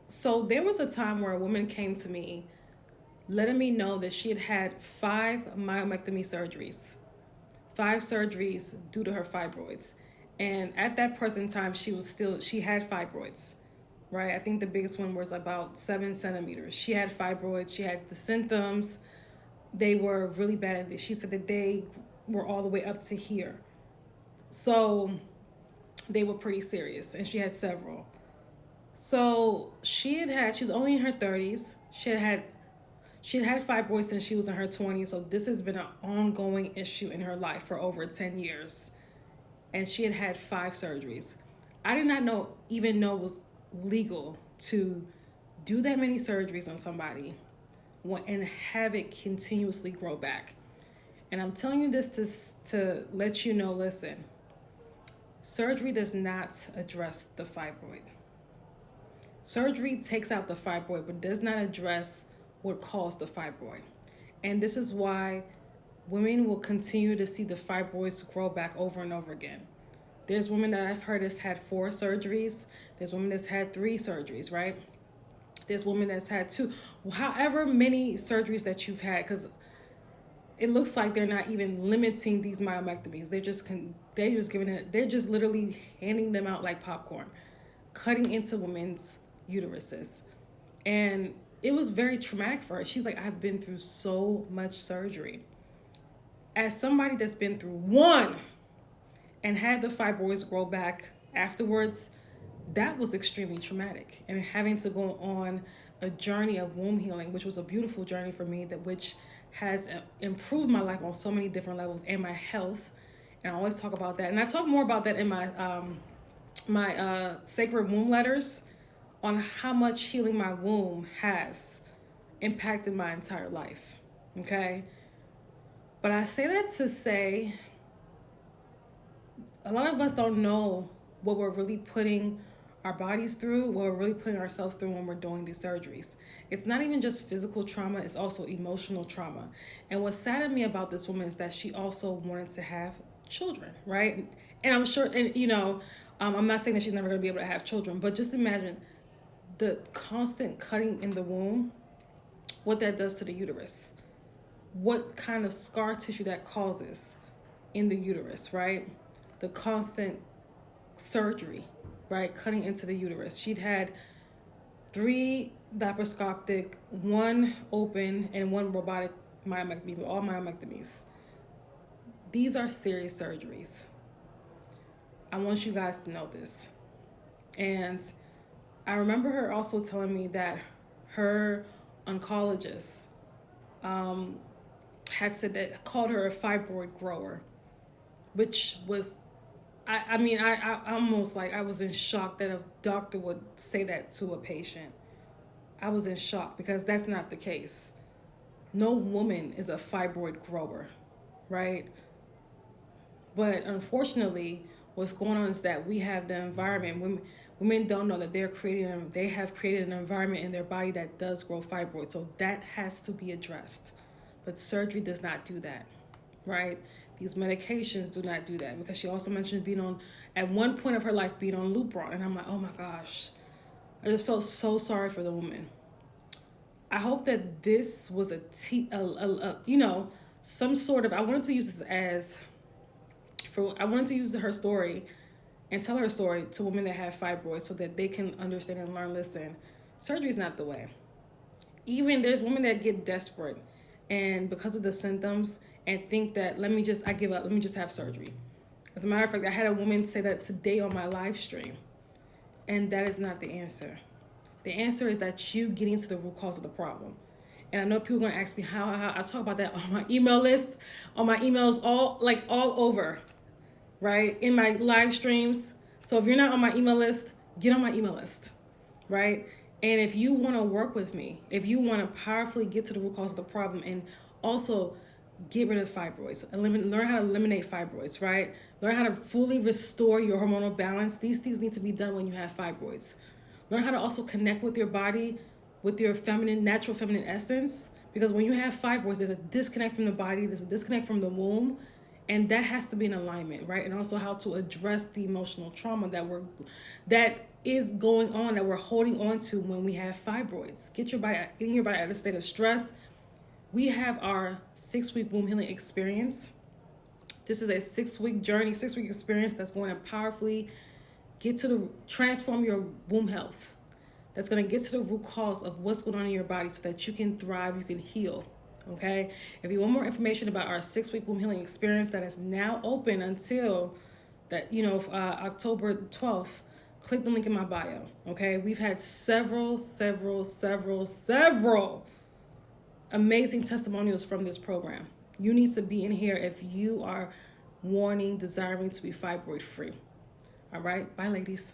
So there was a time where a woman came to me letting me know that she had had 5 myomectomy surgeries, 5 surgeries due to her fibroids. And at that present time, she had fibroids, right? I think the biggest one was about 7 centimeters. She had fibroids, she had the symptoms. They were really bad. And she said that they were all the way up to here. So they were pretty serious, and she had several. So she was only in her 30s. She had fibroids since she was in her 20s. So this has been an ongoing issue in her life for over 10 years. And she had had 5 surgeries. I did not even know it was legal to do that many surgeries on somebody and have it continuously grow back. And I'm telling you this to let you know, listen, surgery does not address the fibroid. Surgery takes out the fibroid, but does not address what caused the fibroid. And this is why women will continue to see the fibroids grow back over and over again. There's women that I've heard that's had 4 surgeries. There's women that's had 3 surgeries, right? There's women that's had 2. However many surgeries that you've had, because it looks like they're not even limiting these myomectomies. They're just literally handing them out like popcorn, cutting into women's uteruses. And it was very traumatic for her. She's like, I've been through so much surgery. As somebody that's been through 1 and had the fibroids grow back afterwards, that was extremely traumatic. And having to go on a journey of womb healing, which was a beautiful journey for me, which has improved my life on so many different levels, and my health. And I always talk about that. And I talk more about that in my sacred womb letters, on how much healing my womb has impacted my entire life. Okay? But I say that to say, a lot of us don't know what we're really putting our bodies through, what we're really putting ourselves through when we're doing these surgeries. It's not even just physical trauma, it's also emotional trauma. And what saddened me about this woman is that she also wanted to have children, right? And I'm sure, and I'm not saying that she's never going to be able to have children, but just imagine the constant cutting in the womb, what that does to the uterus, what kind of scar tissue that causes in the uterus, right? The constant surgery, right? Cutting into the uterus. She'd had 3 laparoscopic, 1 open, and 1 robotic myomectomy, but all myomectomies. These are serious surgeries. I want you guys to know this. And I remember her also telling me that her oncologist had said that, called her a fibroid grower, which was, I almost like, I was in shock that a doctor would say that to a patient. I was in shock because that's not the case. No woman is a fibroid grower, right? But unfortunately, what's going on is that we have the environment. Women don't know that they have created an environment in their body that does grow fibroids. So that has to be addressed. But surgery does not do that, right? These medications do not do that, because she also mentioned at one point of her life, being on Lupron. And I'm like, oh my gosh, I just felt so sorry for the woman. I hope that this was some sort of, I wanted to use this I wanted to use her story and tell her story to women that have fibroids so that they can understand and learn, listen, surgery is not the way. Even there's women that get desperate and because of the symptoms and think that, I give up, let me just have surgery. As a matter of fact, I had a woman say that today on my live stream, and that is not the answer. The answer is that you getting to the root cause of the problem. And I know people are going to ask me how I talk about that on my email list, on my emails, all over, right? In my live streams. So if you're not on my email list, get on my email list, right? And if you want to work with me, if you want to powerfully get to the root cause of the problem and also get rid of fibroids, learn how to eliminate fibroids, right? Learn how to fully restore your hormonal balance. These things need to be done when you have fibroids. Learn how to also connect with your body, with your natural feminine essence. Because when you have fibroids, there's a disconnect from the body, there's a disconnect from the womb, And that has to be in alignment, right? And also how to address the emotional trauma that is going on, that we're holding on to when we have fibroids. Getting your body out of a state of stress. We have our 6-week womb healing experience. This is a 6-week journey, 6-week experience that's going to powerfully transform your womb health. That's going to get to the root cause of what's going on in your body so that you can thrive, you can heal. Okay? If you want more information about our 6-week womb healing experience that is now open until October 12th, click the link in my bio. Okay? We've had several amazing testimonials from this program. You need to be in here if you are desiring to be fibroid free. All right? Bye, ladies.